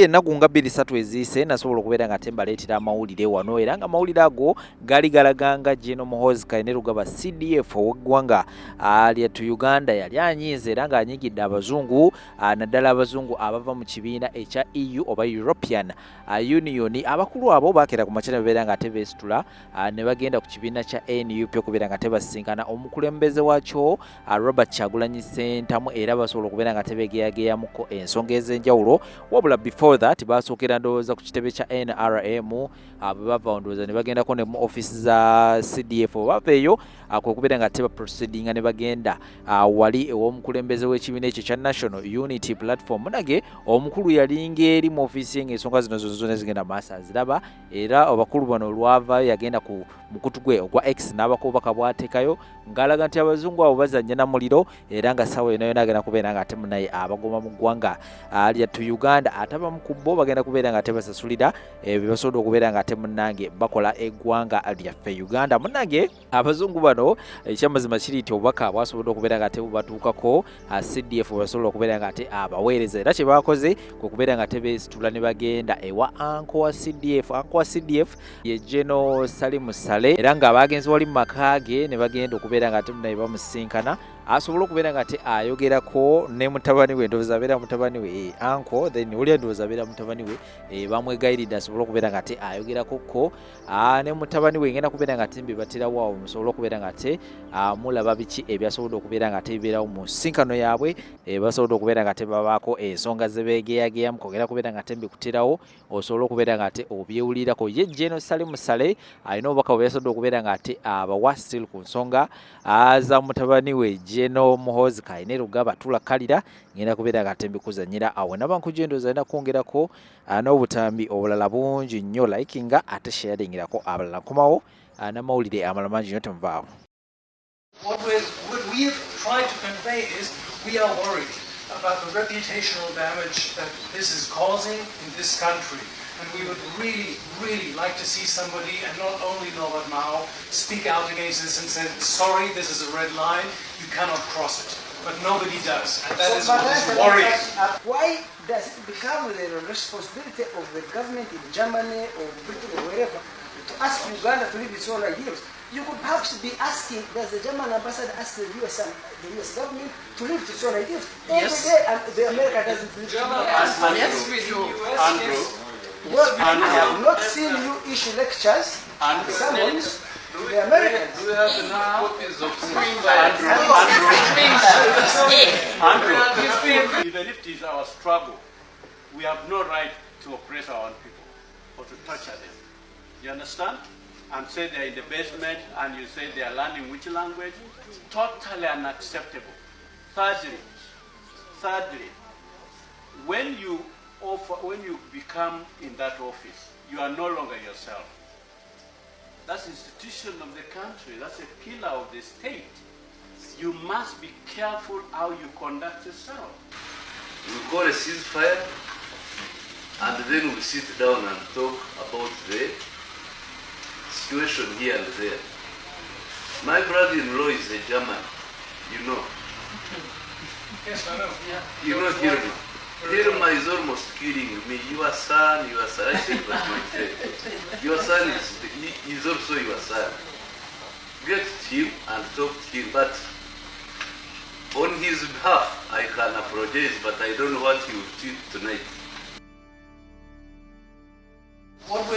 ennaku nga 2-3 eziise nasobola okubeera nga tembaleetera amawulire wano era nga amawulire ago gali galaganga General Muhoozi Kainerugaba CDF ow'eggwanga lyattu Uganda yali anyiize era ng'anyigidde abazungu naddala abazungu abava mu kibiina ekya EU oba European Union. Abakulu abo baakera ku makya bebeera nga tebeesitula ne bagenda ku kibiina kya NUP okubeera nga tebasinkana omukulembeze waakyo Robert Kyagulanyi Ssentamu era basobola okubeera nga tebeegeyageyamuko ensonga ez'enjawulo. Wabula before that basookera ndowooza ku kitebe kya NRM bwe bava ndowooza ne bagendako ne mu office za CDF bava eyo kwe kubeera nga teba proceedinga ne bagenda wali ew'omukulembeze w'ekibiina ekyo kya National Unity Platform. Munage omukulu yalinga eri mu office ye ng'ensonga zino zonna zigenda maaso aziraba era abakulu bano olwavaayo yagenda ku mukutu gwe ogwa X n'abako obubaka bw'ateekayo ng'alaga nti abazungu abo bazannya na muliro era nga ssaawa yonna agenda kubeera nga ate munaye abagoma mu ggwanga lyattu Uganda atabamu ku bo bagenda kubeera nga tebasasulira bye basobola okubeera nga ate munnange bakola eggwanga lyaffe Uganda. Munnange abazungu bano ekyamazima kiri nti obubaka bwasobola okubeera nga tebubatuukako CDF basobola okubeera nga ate abaweereza era kye bakoze kwe kubeera nga tebeesitula ne bagenda ewa anko wa CDF ye General Salimu Sale era nga bagenzi wali mu maka ge ne bagenda okubeera nga ate munaye bamusinkana asobola okubeera nga ate ayogerako ne mutabani we ndowooza abeera mutabani we anko then oli ndowooza abeera mutabani we bamwegayiridde asobola okubeera nga ate ayogerako ko ne mutabani we ngenda kubeera nga ate mbe baterawo awo musobola okubeera nga ate mulaba biki ebyasobola okubeera nga ate bibeerawo mu nsinkano yaabwe basobola okubeera nga ate babaako ensonga ze beegeyageyamu kogera kubeera nga ate mbikuterawo osobola okubeera nga ate obyewulirako ye General Salimu Sale alina obubaka bwe yasobola okubeera nga ate abawa still ku nsonga za mutabani we General Muhoozi Kainerugaba tulakalira ngenda kubeera nga ate mbikuzanyira awo nabankujja endowooza alina kwongerako n'obutambi obulala bungi nnyo likinga ate sharingirako abalala nkomawo n'amawulire amalala mangi nnyo temuvaawo. What we've tried to convey is we are worried about the reputational damage that this is causing in this country. And we would really, really like to see somebody, and not only Norbert Mao, speak out against this and say, sorry, this is a red line, you cannot cross it. But nobody does, and that is what is worrying. Why does it become the responsibility of the government in Germany or Britain or wherever to ask Uganda to leave its own ideals? You could perhaps be asking, does the German ambassador ask the US government to leave its own ideals? Every day, and the America doesn't leave its own ideals. Yes, we do. Andrew. Well, I have not seen you issue lectures and sermons to the Americans. Do we have the copies of Andrew, even if it is our struggle, we have no right to oppress our own people or to torture them. You understand? And say they're in the basement and you say they are learning which language? Totally unacceptable. Thirdly, when you become in that office, you are no longer yourself. That's the institution of the country. That's a pillar of the state. You must be careful how you conduct yourself. We call a ceasefire, and then we sit down and talk about the situation here and there. My brother-in-law is a German, you know. Yes, I know. You know Hirma. Hirma is almost killing me. Your son, I said it was my friend. Your son is also your son. Get him and talk to him, but on his behalf, I can apologize, but I don't know what he will do tonight. What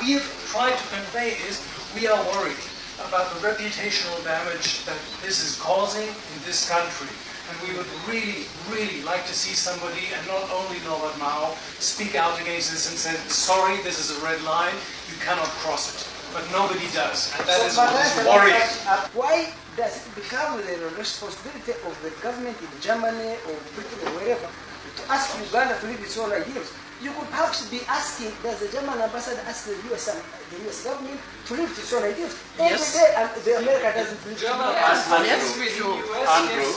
we've tried to convey is we are worried about the reputational damage that this is causing in this country. And we would really, really like to see somebody, and not only Norbert Mao, speak out against this and say, sorry, this is a red line, you cannot cross it. But nobody does, and that is what is worrying. Why does it become the responsibility of the government in Germany or Britain or wherever to ask Uganda to leave its own ideals? You could perhaps be asking, does the German ambassador ask the US government to leave its own ideals? Every day, and the America doesn't leave its own ideals. Yes, we do. Andrew.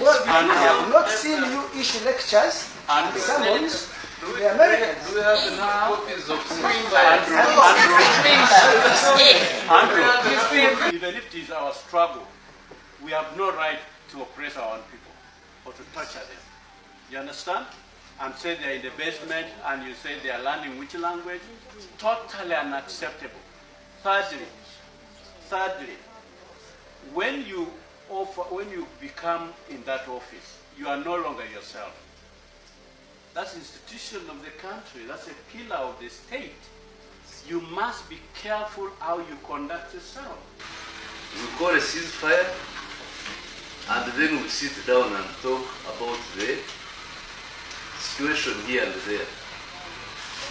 Well, I have not seen you issue lectures and sermons to the Americans. Do we have the copies of Andrew, even if it is our struggle, we have no right to oppress our own people or to torture them. You understand? and say they're in the basement and you say they are learning which language, totally unacceptable. Thirdly, when you become in that office, you are no longer yourself. That's the institution of the country. That's a pillar of the state. You must be careful how you conduct yourself. We call a ceasefire, and then we sit down and talk about the situation here and there.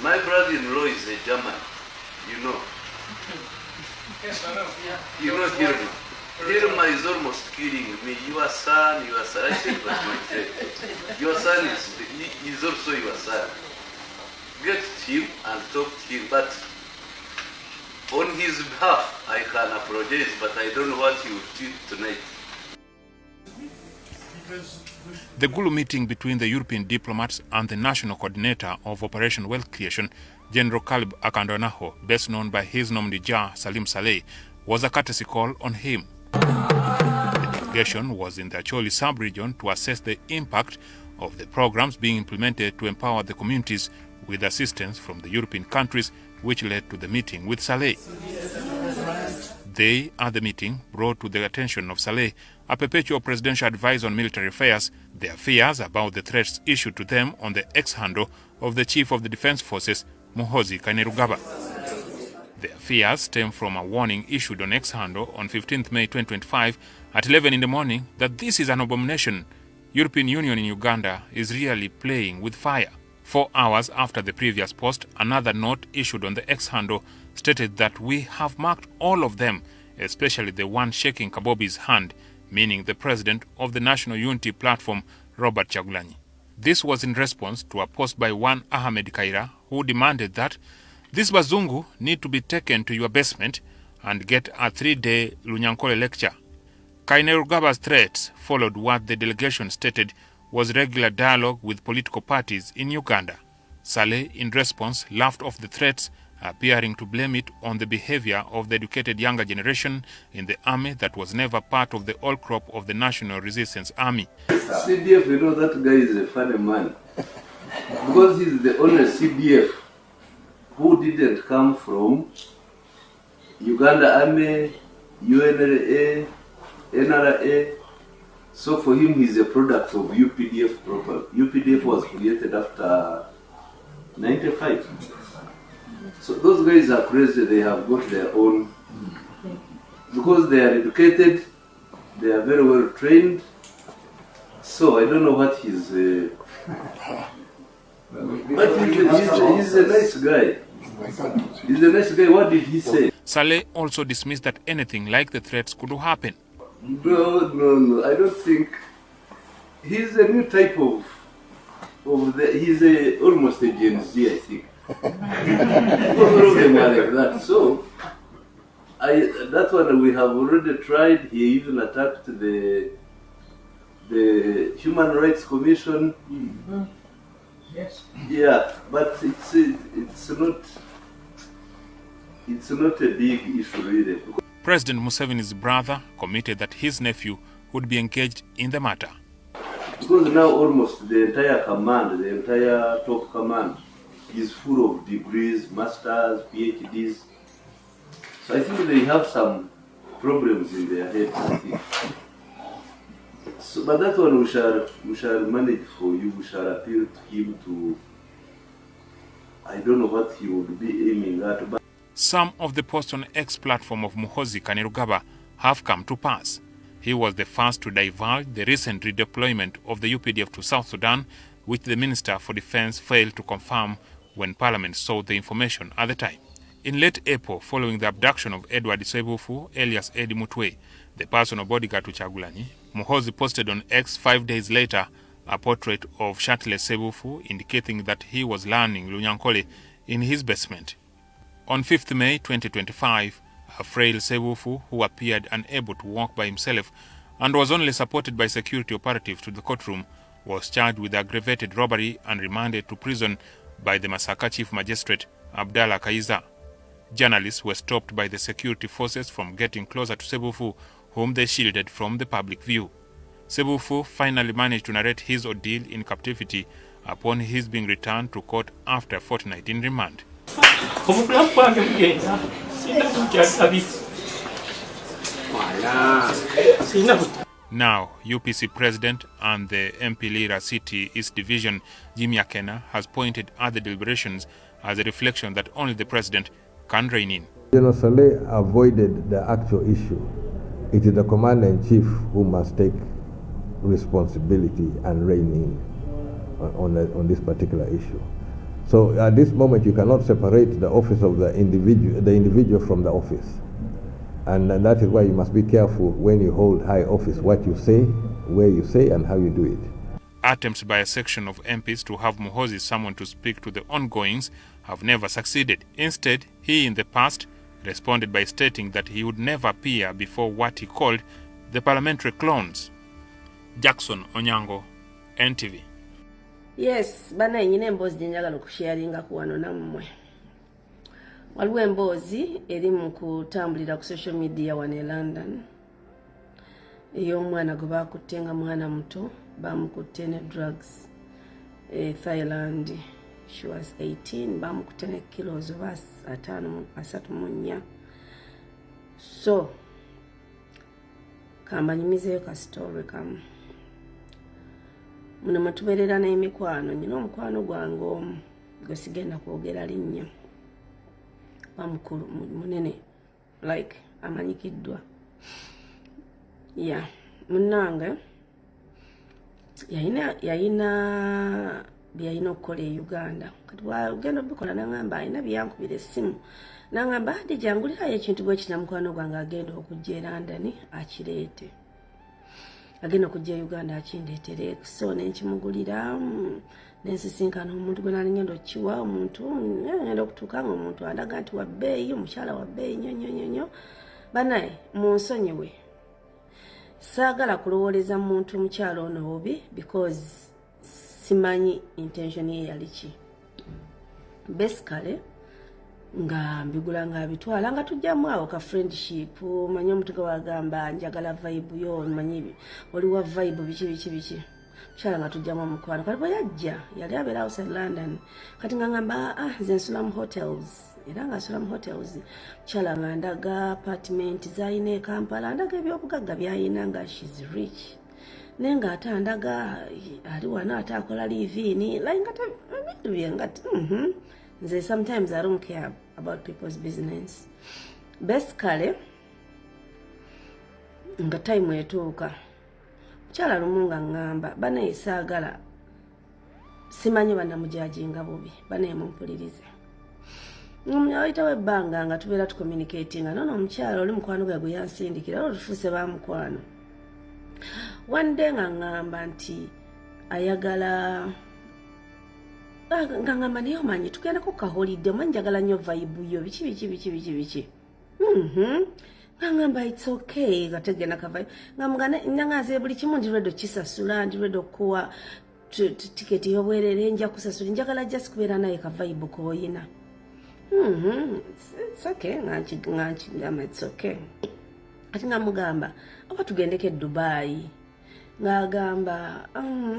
My brother-in-law is a German, you know. Yes, I know. You know Hirma. Hirma is almost killing me. Your son, I said what you said. Your son is also your son. Get him and talk to him, but on his behalf, I can apologize, but I don't know what he will do tonight. The Gulu meeting between the European diplomats and the national coordinator of Operation Wealth Creation, General Kalib Akandonaho, best known by his nominee Jah Salim Saleh, was a courtesy call on him. The delegation was in the Acholi sub-region to assess the impact of the programs being implemented to empower the communities with assistance from the European countries, which led to the meeting with Saleh. They, at the meeting, brought to the attention of Saleh, a perpetual presidential advisor on military affairs, their fears about the threats issued to them on the ex-handle of the Chief of the Defense Forces, Muhoozi Kainerugaba. Their fears stem from a warning issued on ex-handle on 15th May 2025 at 11 in the morning that this is an abomination. European Union in Uganda is really playing with fire. 4 hours after the previous post, another note issued on the ex-handle stated that we have marked all of them, especially the one shaking Kabobi's hand, meaning the president of the National Unity Platform, Robert Kyagulanyi. This was in response to a post by one Ahmed Kaira, who demanded that this Bazungu need to be taken to your basement and get a 3-day Lunyankole lecture. Kainerugaba's threats followed what the delegation stated was regular dialogue with political parties in Uganda. Saleh, in response, laughed off the threats, appearing to blame it on the behavior of the educated younger generation in the army that was never part of the old crop of the National Resistance Army. CDF, you know, that guy is a funny man. Because he's the only CDF who didn't come from Uganda Army, UNRA, NRA. So for him, he's a product of UPDF proper. UPDF was created after 95. So those guys are crazy, they have got their own. Because they are educated, they are very well trained. So I don't know what he's... but he's a nice guy. He's a nice guy. What did he say? Saleh also dismissed that anything like the threats could happen. No, I don't think. He's a new type of he's almost a Gen Z, I think. All of them are like that. So, that one we have already tried. He even attacked the Human Rights Commission. Mm-hmm. Yes. Yeah, but it's not a big issue really. President Museveni's brother committed that his nephew would be engaged in the matter. Because now almost the entire command, the entire top command is full of degrees, masters, PhDs. So I think they have some problems in their heads, I think. So, but that one we shall manage for you. We shall appeal to him to, I don't know what he would be aiming at. But some of the posts on X platform of Muhoozi Kainerugaba have come to pass. He was the first to divulge the recent redeployment of the UPDF to South Sudan, which the Minister for Defense failed to confirm when Parliament saw the information at the time. In late April, following the abduction of Edward Sebufu, alias Eddie Mutwe, the personal bodyguard to Kyagulanyi, Muhoozi posted on X 5 days later a portrait of shirtless Sebufu indicating that he was learning Lunyankole in his basement. On 5th May 2025, a frail Sebufu, who appeared unable to walk by himself and was only supported by security operatives to the courtroom, was charged with aggravated robbery and remanded to prison by the Masaka Chief Magistrate Abdallah Kaiza. Journalists were stopped by the security forces from getting closer to Sebufu, whom they shielded from the public view. Sebufu finally managed to narrate his ordeal in captivity upon his being returned to court after a fortnight in remand. Now, UPC President and the MP Lira City East Division, Jimmy Akena, has pointed at the deliberations as a reflection that only the President can rein in. General Saleh avoided the actual issue. It is the Commander-in-Chief who must take responsibility and rein in on this particular issue. So at this moment, you cannot separate the office of the individual from the office. And that is why you must be careful when you hold high office, what you say, where you say, and how you do it. Attempts by a section of MPs to have Muhoozi summoned to speak to the ongoings have never succeeded. Instead, he in the past responded by stating that he would never appear before what he called the parliamentary clones. Jackson Onyango, NTV. Yes, bana nyine emboozi gyenjagala okusharinga ku wano nammwe. Waliwo emboozi eri mu kutambulira ku social media wano e London ey'omwana gwe baakutte nga mwana muto bamukutte ne drugs Thailand. She was 18, bamukutte ne kilos oba 34. So kambanyumizeyo ka story kamu. Muno matuberera n'emikwano, nyina omukwano gwange omu gwe sigenda kwogera linnya. Bamukulu munene like amanyikiddwa. Yeah, munange yayina byayina okukola e Uganda. Kati wagenda obikola n'angamba ayina byankubira essimu. N'angamba hadi jangulirayo ekintu bwe kina mukwano gwange agenda okujja e London akireete. Agenda okujja Uganda akindeetere. So nenkimugulira nensisinkana omuntu gwe nali ngenda okkiwa omuntu ngenda okutuuka nga omuntu andaga nti wabbeeyi omukyala wabbeeyi nnyo. Banaye munsonyiwe. Saagala kulowooleza muntu omukyala ono obi because simanyi intention ye yali ki. Basically nga mbigula nga bitwala nga tujjamu awo ka friendship manyi omuntu gwe wagamba njagala vibe yo manyi oliwa vibe biki kyala nga tujjamu omukwano kati bwe yajja yali abeera outside London kati nga ngamba nze nsula mu hotels era nga nsula mu hotels kyala nga ndaga apartment zayina e Kampala ndaga ebyobugagga byayina nga she's rich nenga ate andaga ali wano ate akola live-in like nga bintu bye nga nze sometimes I don't care about people's business. Basically, nga time etuuka kyala lumunga ngamba banaye saagala simanyi banamujajinga bubi banaye mumpulirize. Ayitawo ebbanga nga tubeera tucommunicatinga nono omukyala oli mukwano gwe yansindikira olwo tufuuse ba mukwano. One day nga ngamba nti ayagala ngamba naye omanyi tugenda ku ka holiday manjagala nnyo vibe yo biki ngamba it's okay gategenda ka vibe ngamugana nangaze buli kimu ndi redo kisasula ndi redo kuwa ticket y'obwerere nja kusasula njagala just kubeera naye ka vibe ko yina it's okay nganchi it's okay ati ngamugamba oba tugendeke Dubai ngagamba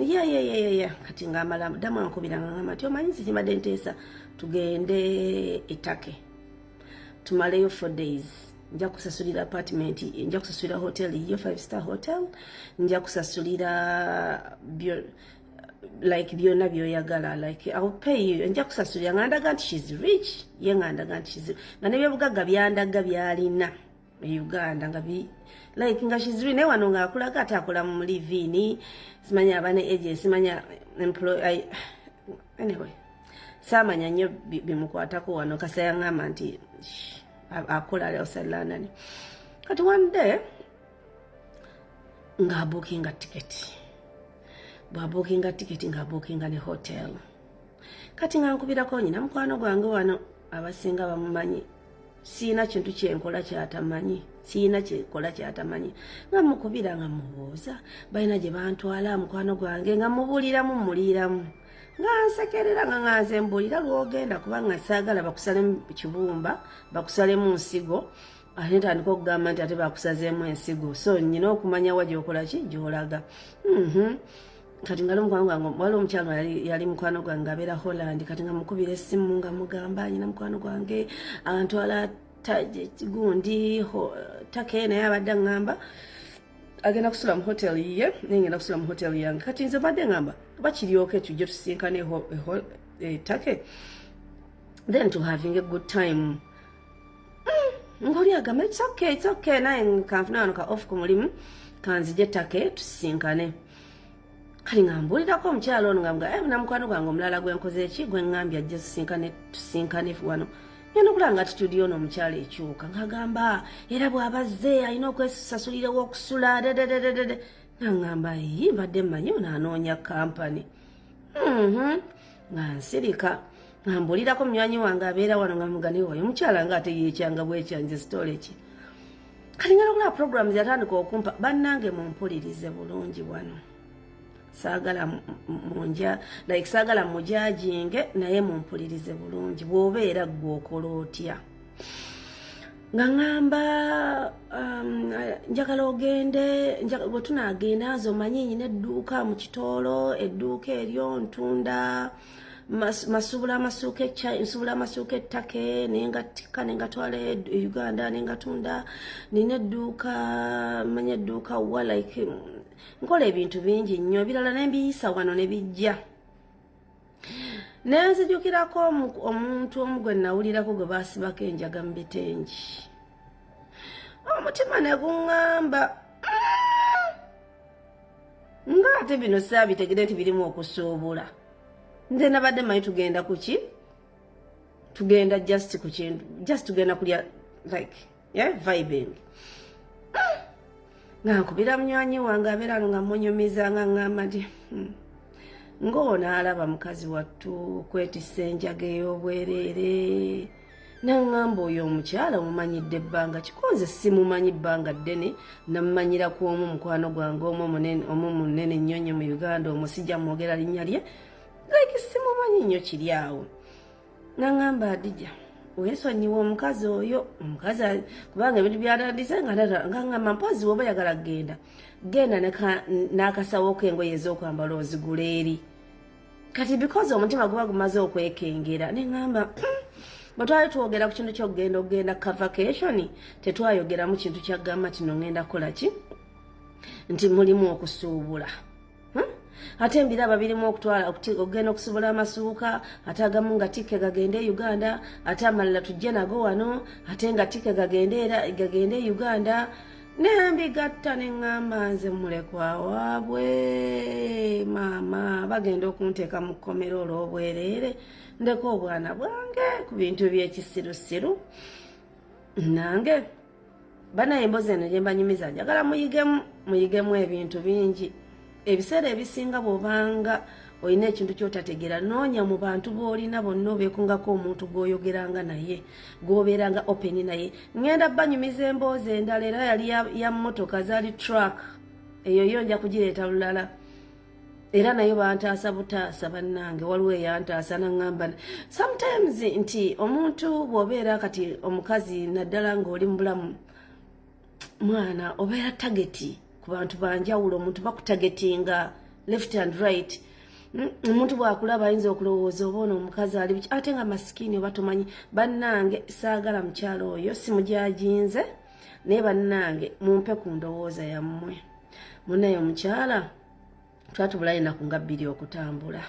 yeah kati ngamala dama nkubira ngamba ati omanyi sikibadde nteesa tugende etake tumaleyo 4 days nja kusasulira apartment nja kusasulira hotel yo 5-star hotel nja kusasulira like byonna byoyagala like I'll pay you nja kusasulira ngandaga nti she's rich ye ngandaga nti she's nga nebyobugagga byandaga byalina Uganda nga bi like nga she's really wano nga akulaga atakola mu live-in simanya abane agency simanya employee anyway samanya nnyo bimukwatako wano kasaya ngamba nti akola leo London kati one day nga bookinga ticket nga bookinga ne hotel kati nga nkubirako nyina mukwano gwange wano abasinga bamumanyi sina kintu kyenkola kyatamanyi nga mukubira nga mubuuza balina gye bantwala mukwano gwange nga mubuliramu muliramu nga nsekerera nga nganze mbulira lwogenda kubanga saagala bakusale mu kibumba bakusale mu nsigo ate ntandika okugamba nti ate bakusazeemu ensigo so nyina okumanya wa gyokola ki gyolaga kati nga mukwano gwange waliwo omukyalo yali mukwano gwange abeera Holland kati nga mukubira essimu nga mugamba nyina mukwano gwange antwala gundi take naye abadde aŋŋamba agenda kusula mu hoteli ye naye ngenda kusula mu hoteli yange kati nze badde ŋŋamba oba kiryoke tujje tusinkane take then to having a good time ngoli agamba it's okay naye kanfuna wano ka off ku mulimu kanzije take tusinkane kali ngambulirako omukyalo ono ngamuga na mukwano gwange omulala gwenkoze eki gwe ŋŋambye ajje tusinkane wano ngenda okulaba nga attitude ono omukyalo ekyuka ngagamba era bw'abazze alina okwesasulirawo okusula naŋŋamba mbadde mmanyi ono anoonya kampani nga nsirika ngambulirako munywanyi wange abeera wano ngamugane wayo omukyala nga ate yeekyanga bwekyanze sitole ki kali ngenda okulaba programs yatandika okumpa bannange mumpulirize bulungi wano saagala mujajinge naye mumpulirize bulungi bw'obeera gwe okola otya nga ŋŋamba njagala ogende bwe tunaagenda nze omanyi nyina edduuka mu Kitoolo edduuka eryo ntunda nsubula amasuuka ettake nengatikka nengatwala Uganda nengatunda nina edduuka manya edduuka wa like nkola ebintu bingi nnyo ebirala nembiyisa wano ne bijja nenzijukirako omuntu omu gwe nawulirako gwe baasibako enjaga mu bitengi omutima ne guŋŋamba ng'ate bino saabitegere nti birimu okusuubula nze nabadde manyi tugenda kuki tugenda just tugenda kulya like vibing nga nkubira munywanyi wange abeera ano nga munyumiza nga ŋŋamba nti ng'ono alaba mukazi wattu kwetissa enjaga ey'obwereere naŋŋamba oyo omukyala mumanyidde ebbanga kikonze simumanyi bbanga ddene nammanyiraku omu mukwano gwange omu munene nnyonyo mu Uganda omusijja mwogera linnya lye like simumanyi nnyo kiri awo naŋŋamba Adija oyesonyiwa omukazi oyo omukazi kubanga ebintu byatandise nga ŋŋamba mpozi woba yagala genda n'akasawo k'engoye ez'okwambala ozigula eri kati because omutima guba gumaze okwekengera neŋŋamba bwe twali twogera ku kintu ky'okugenda ka vacation tetwayogeramu kintu kyagamba kino ŋŋenda kukola ki nti mulimu okusuubula ate embiraba birimu okugenda okusuubula amasuuka ate agamu nga tikke gagende Uganda ate amalala tujje nago wano ate nga tikke gagende Uganda nembigatta neŋŋamba nze mulekwa waabwe maama bagenda okunteeka mu kkomero olw'obwereere ndeka obwana bwange ku bintu by'ekisirusiru nange banaye emboozi eno gye mbanyumiza njagala muyigemu ebintu bingi ebiseera ebisinga bw'obanga olina ekintu ky'otategeera noonya mu bantu b'olina bonna obeekungako omuntu gw'oyogeranga naye gw'obeeranga openi naye ŋŋenda banyumiza emboozi endala era yali ya mmotoka zaali truck eyo yo nja kugireeta lulala era nayo bantaasa butaasa bannange waliwo eyantaasa naŋŋamba sometimes nti omuntu bw'obeera kati omukazi naddala ng'oli mu bulamu mwana obeera tageti ku bantu banjawulo omuntu bakutagetinga left and right omuntu bwakulaba ayinza okulowooza oba ono omukazi ali biki ate nga masikini oba tomanyi bannange saagala mukyalo oyo simujajinze naye bannange mumpe ku ndowooza yammwe munaye omukyala twatubulayo ennaku nga 2 okutambula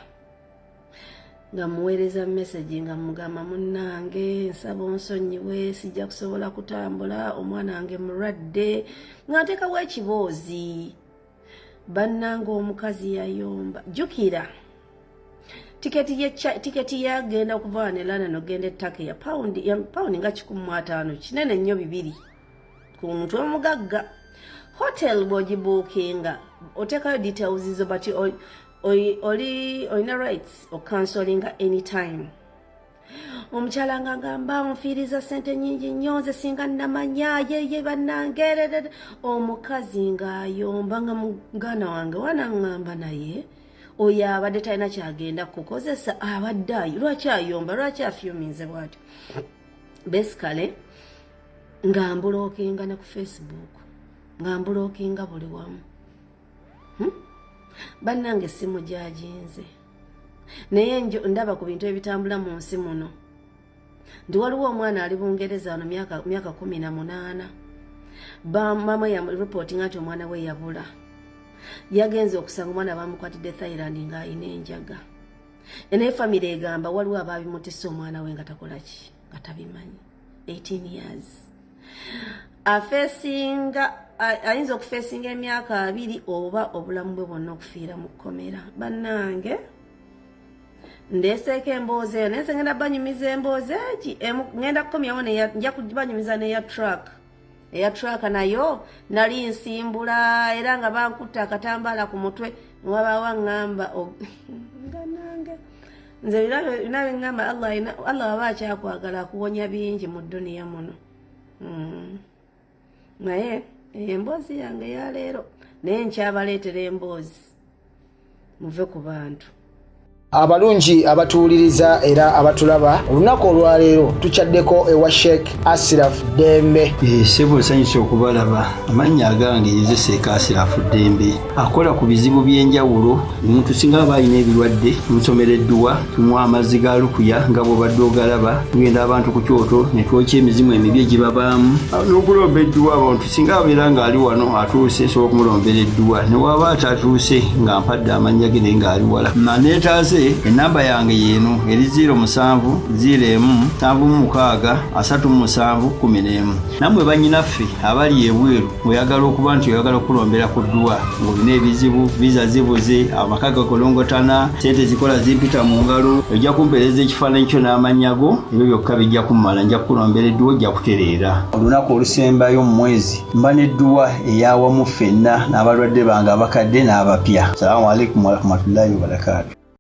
nga muweereza message nga mugamba munnange nsaba onsonyiwe sijja kusobola kutambula omwana wange mulwadde nga nteekawo ekiboozi bannange omukazi yayomba jjukira tiketi yagenda okuva wano elana nogenda ettaka ya paundi nga 15 kinene nnyo 2 ku muntu omugagga hotel bw'ogibuukinga oteekayo details zo bati olina rights okansolinga anytime omukyala nga ngamba onfiiriza sente nyingi nnyo nze singa namanya yeye bannange omukazi ng'ayomba nga muganda wange wanaŋŋamba naye oyo abadde talina kyagenda kukozesa abadde ayo lwaki ayomba lwaki afyuminze bwatyo basically nga mbulookinga ne ku Facebook nga mbulookinga buli wamu bannange essimu gyaginze naye ndaba ku bintu ebitambula mu nsi muno ndi waliwo omwana ali Bungereza wano myaka 18 mama ya reporting nti omwana we yabula yagenze okusanga omwana bamukwatidde Thailand ng'ayina enjaga naye famire egamba waliwo abaabimutisa omwana we nga takolaki nga tabimanyi 18 years ayinza okufeesinga emyaka 2 oba obulamu bwe bwonna okufiira mu kkomera bannange ndeseeko emboozi eyo naye ngenda banyumiza emboozi egi ngenda kukomyawo nja kubanyumiza neya truck nayo nali nsimbula era nga bankutta akatambaala ku mutwe wabaawo aŋŋamba ganange nze binabe ŋŋamba Allah waba akyakwagala akuwonya bingi mu dduniya muno naye emboozi yange yaleero naye nkyabaleetera emboozi muve ku bantu abalungi abatuuliriza era abatulaba olunaku olwaleero tukyaddeko ewa Sheikh Ashraf Dembe sebo sanyusa okubalaba amannya agange yezeseeka Ashraf Dembe akola ku bizibu by'enjawulo omuntu singa balina ebirwadde musomereddwa tunywa amazzi ga lukuya nga bw'obadde ogalaba tugenda abantu ku kyoto ne twokya emizimu emibi egibabaamu n'okulomba edduwa abantu singa abeera ng'ali wano atuuse sobola okumulombeera edduwa ne waba atatuuse nga mpadde amannya ge naye ng'ali wala maneetaase enamba yange yeno eri 0707363711 namwe banyinaffe abali ebweru oyagala okuba nti oyagala okulombera ku dduwa ng'olina ebizibu viza zibuze amaka gakolongotana sente zikola zimpita mu ngalo ojja kumpeereza ekifaananyi kyo n'amanyago ebyo byokka bijja kummala nja kukulombera edduwa ojja kutereera olunaku olusembayo mu mwezi mba n'edduwa eyawamu ffenna n'abalwadde bange abakadde n'abapya. Salaamu alaikum warahmatullahi wabarakatuh.